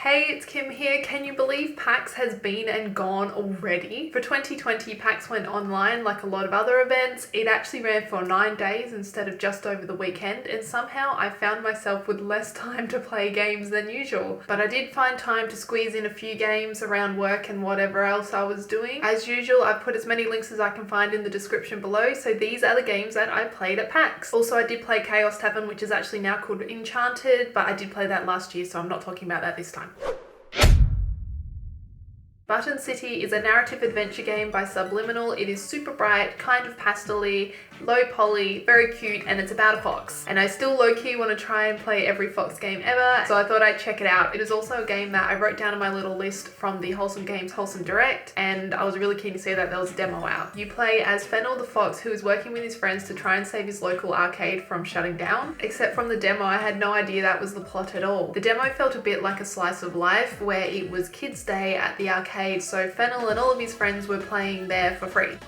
Hey, it's Kim here. Can you believe PAX has been and gone already? For 2020, PAX went online like a lot of other events. It actually ran for 9 days instead of just over the weekend, and somehow I found myself with less time to play games than usual. But I did find time to squeeze in a few games around work and whatever else I was doing. As usual, I've put as many links as I can find in the description below, so these are the games that I played at PAX. Also, I did play Chaos Tavern, which is actually now called Enchanted, but I did play that last year, so I'm not talking about that this time. Button City is a narrative adventure game by Subliminal. It is super bright, kind of pastel-y, low poly, very cute, and it's about a fox. And I still low-key want to try and play every fox game ever, so I thought I'd check it out. It is also a game that I wrote down on my little list from the Wholesome Games Wholesome Direct, and I was really keen to see that there was a demo out. You play as Fennel the fox, who is working with his friends to try and save his local arcade from shutting down. Except from the demo, I had no idea that was the plot at all. The demo felt a bit like a slice of life, where it was Kids' Day at the arcade, so Fennel and all of his friends were playing there for free.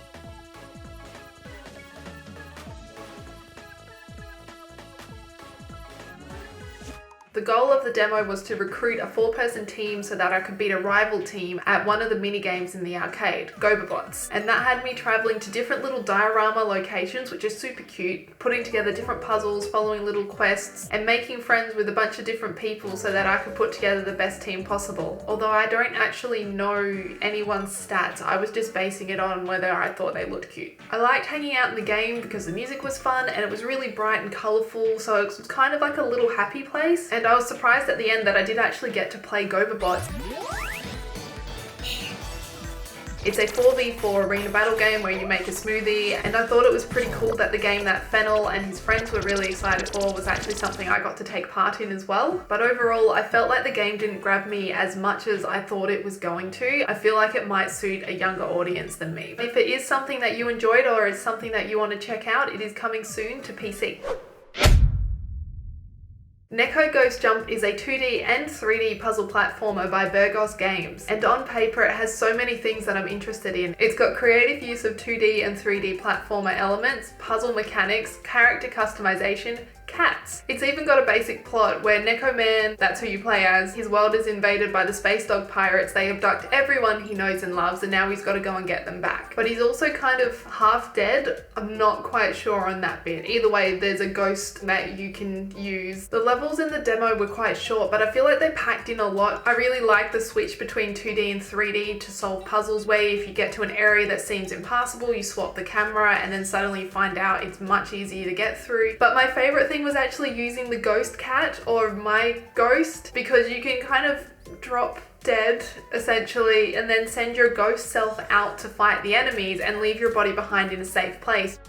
The goal of the demo was to recruit a 4-person team so that I could beat a rival team at one of the mini games in the arcade, Goberbots. And that had me traveling to different little diorama locations, which is super cute, putting together different puzzles, following little quests, and making friends with a bunch of different people so that I could put together the best team possible. Although I don't actually know anyone's stats, I was just basing it on whether I thought they looked cute. I liked hanging out in the game because the music was fun and it was really bright and colourful, so it was kind of like a little happy place. And I was surprised at the end that I did actually get to play Goberbots. It's a 4v4 arena battle game where you make a smoothie, and I thought it was pretty cool that the game that Fennel and his friends were really excited for was actually something I got to take part in as well. But overall, I felt like the game didn't grab me as much as I thought it was going to. I feel like it might suit a younger audience than me. If it is something that you enjoyed or is something that you want to check out, it is coming soon to PC. Neko Ghost Jump is a 2D and 3D puzzle platformer by Burgos Games, and on paper it has so many things that I'm interested in. It's got creative use of 2D and 3D platformer elements, puzzle mechanics, character customization, cats. It's even got a basic plot where Neko Man, that's who you play as, his world is invaded by the space dog pirates. They abduct everyone he knows and loves, and now he's got to go and get them back. But he's also kind of half dead. I'm not quite sure on that bit. Either way, there's a ghost that you can use. The levels in the demo were quite short, but I feel like they packed in a lot. I really like the switch between 2D and 3D to solve puzzles, where if you get to an area that seems impassable, you swap the camera and then suddenly you find out it's much easier to get through. But my favorite thing was actually using the ghost cat, or my ghost, because you can kind of drop dead essentially and then send your ghost self out to fight the enemies and leave your body behind in a safe place.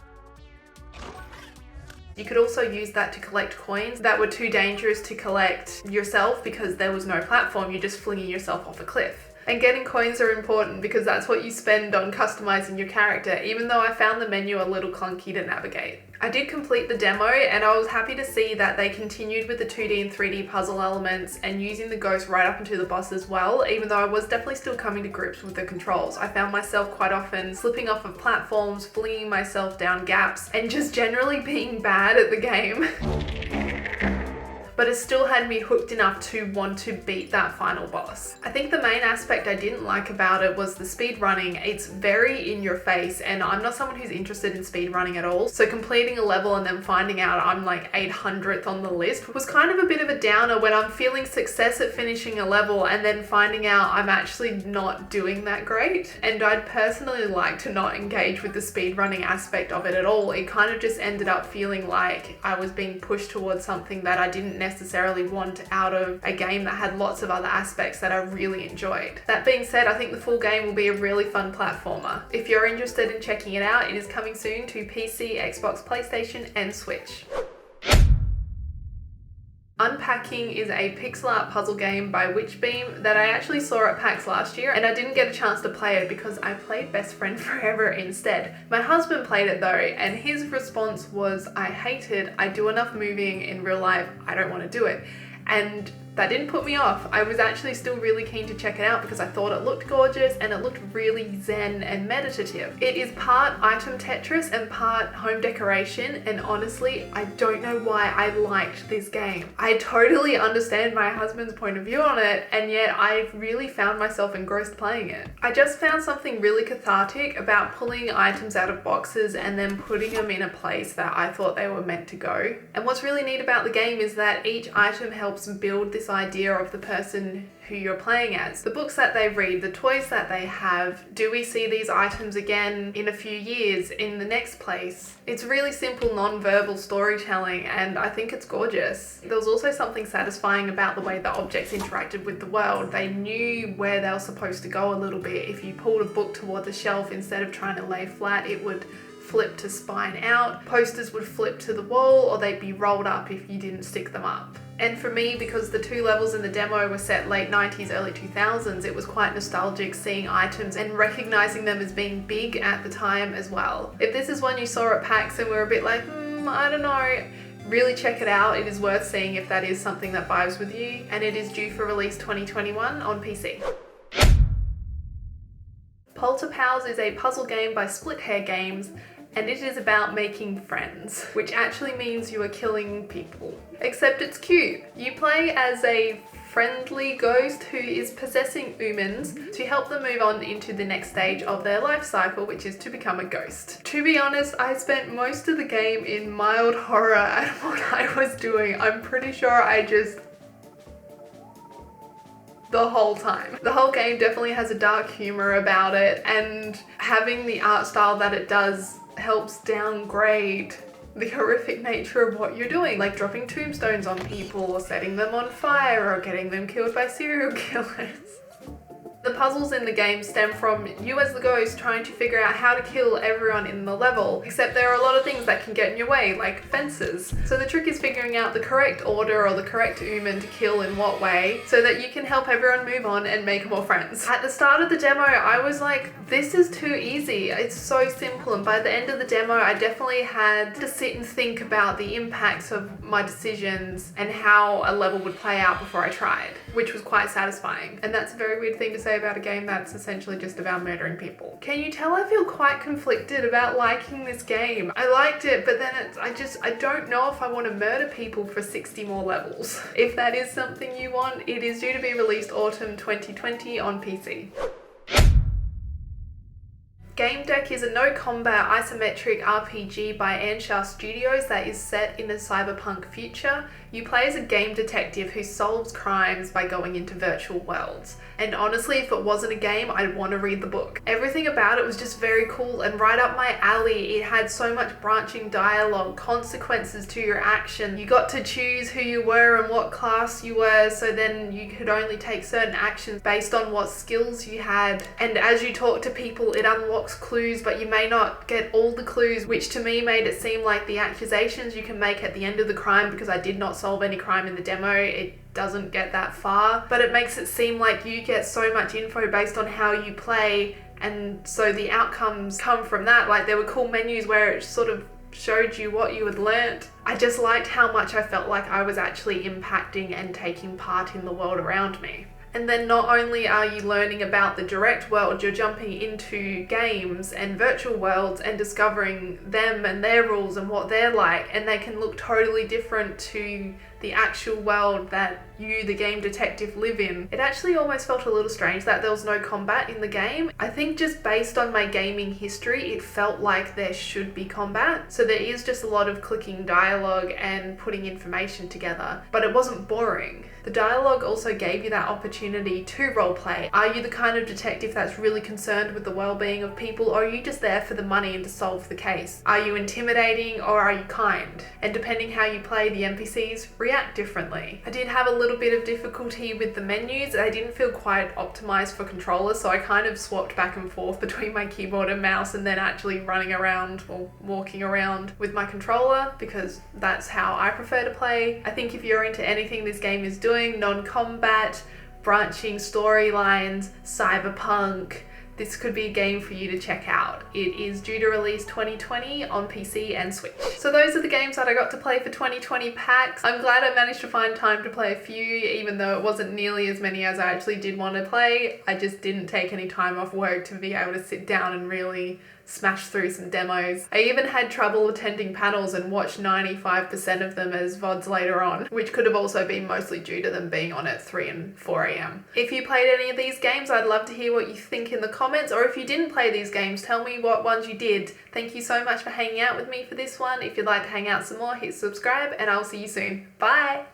You could also use that to collect coins that were too dangerous to collect yourself because there was no platform. You're just flinging yourself off a cliff. And getting coins are important because that's what you spend on customizing your character, even though I found the menu a little clunky to navigate. I did complete the demo, and I was happy to see that they continued with the 2D and 3D puzzle elements and using the ghost right up into the boss as well, even though I was definitely still coming to grips with the controls. I found myself quite often slipping off of platforms, flinging myself down gaps, and just generally being bad at the game. But it still had me hooked enough to want to beat that final boss. I think the main aspect I didn't like about it was the speed running. It's very in your face, and I'm not someone who's interested in speed running at all. So completing a level and then finding out I'm like 800th on the list was kind of a bit of a downer when I'm feeling success at finishing a level and then finding out I'm actually not doing that great. And I'd personally like to not engage with the speed running aspect of it at all. It kind of just ended up feeling like I was being pushed towards something that I didn't necessarily want out of a game that had lots of other aspects that I really enjoyed. That being said, I think the full game will be a really fun platformer. If you're interested in checking it out, it is coming soon to PC, Xbox, PlayStation, and Switch. Unpacking is a pixel art puzzle game by Witchbeam that I actually saw at PAX last year, and I didn't get a chance to play it because I played Best Friend Forever instead. My husband played it though, and his response was, "I hate it. I do enough moving in real life. I don't want to do it." And That didn't put me off. I was actually still really keen to check it out because I thought it looked gorgeous and it looked really zen and meditative. It is part item Tetris and part home decoration, and honestly, I don't know why I liked this game. I totally understand my husband's point of view on it, and yet I've really found myself engrossed playing it. I just found something really cathartic about pulling items out of boxes and then putting them in a place that I thought they were meant to go. And what's really neat about the game is that each item helps build this idea of the person who you're playing as. The books that they read, the toys that they have, do we see these items again in a few years in the next place? It's really simple non-verbal storytelling, and I think it's gorgeous. There was also something satisfying about the way the objects interacted with the world. They knew where they were supposed to go a little bit. If you pulled a book toward the shelf, instead of trying to lay flat, it would flip to spine out. Posters would flip to the wall, or they'd be rolled up if you didn't stick them up. And for me, because the 2 levels in the demo were set late 90s, early 2000s, it was quite nostalgic seeing items and recognizing them as being big at the time as well. If this is one you saw at PAX and were a bit like, I don't know, really check it out. It is worth seeing if that is something that vibes with you, and it is due for release 2021 on PC. Polter Pals is a puzzle game by Split Hair Games, and it is about making friends, which actually means you are killing people. Except it's cute. You play as a friendly ghost who is possessing humans to help them move on into the next stage of their life cycle, which is to become a ghost. To be honest, I spent most of the game in mild horror at what I was doing. I'm pretty sure I just the whole time. The whole game definitely has a dark humor about it, and having the art style that it does helps downgrade the horrific nature of what you're doing, like dropping tombstones on people or setting them on fire or getting them killed by serial killers. The puzzles in the game stem from you as the ghost trying to figure out how to kill everyone in the level, except there are a lot of things that can get in your way, like fences. So the trick is figuring out the correct order or the correct human to kill in what way, so that you can help everyone move on and make more friends. At the start of the demo, I was like, this is too easy. It's so simple, and by the end of the demo, I definitely had to sit and think about the impacts of my decisions and how a level would play out before I tried, which was quite satisfying. And that's a very weird thing to say about a game that's essentially just about murdering people. Can you tell I feel quite conflicted about liking this game? I liked it, but then I don't know if I want to murder people for 60 more levels. If that is something you want, it is due to be released autumn 2020 on PC. Gamedec is a no-combat isometric RPG by Anshar Studios that is set in a cyberpunk future. You play as a game detective who solves crimes by going into virtual worlds. And honestly, if it wasn't a game, I'd want to read the book. Everything about it was just very cool and right up my alley. It had so much branching dialogue, consequences to your action. You got to choose who you were and what class you were, so then you could only take certain actions based on what skills you had. And as you talk to people, it unlocks clues, but you may not get all the clues, which to me made it seem like the accusations you can make at the end of the crime, because I did not solve any crime in the demo, it doesn't get that far, but it makes it seem like you get so much info based on how you play, and so the outcomes come from that. Like, there were cool menus where it sort of showed you what you had learnt. I just liked how much I felt like I was actually impacting and taking part in the world around me. And then not only are you learning about the direct world, you're jumping into games and virtual worlds and discovering them and their rules and what they're like, and they can look totally different to the actual world that you, the game detective, live in. It actually almost felt a little strange that there was no combat in the game. I think just based on my gaming history, it felt like there should be combat. So there is just a lot of clicking dialogue and putting information together, but it wasn't boring. The dialogue also gave you that opportunity to roleplay. Are you the kind of detective that's really concerned with the well-being of people, or are you just there for the money and to solve the case? Are you intimidating or are you kind? And depending how you play, the NPCs react differently. I did have a little bit of difficulty with the menus. They didn't feel quite optimized for controllers, so I kind of swapped back and forth between my keyboard and mouse and then actually running around or walking around with my controller, because that's how I prefer to play. I think if you're into anything this game is doing, non-combat, branching storylines, cyberpunk, this could be a game for you to check out. It is due to release 2020 on PC and Switch. So those are the games that I got to play for 2020 PAX. I'm glad I managed to find time to play a few, even though it wasn't nearly as many as I actually did want to play. I just didn't take any time off work to be able to sit down and really smash through some demos. I even had trouble attending panels and watched 95% of them as VODs later on, which could have also been mostly due to them being on at 3 and 4 a.m. If you played any of these games, I'd love to hear what you think in the comments, or if you didn't play these games, tell me what ones you did. Thank you so much for hanging out with me for this one. If you'd like to hang out some more, hit subscribe, and I'll see you soon. Bye!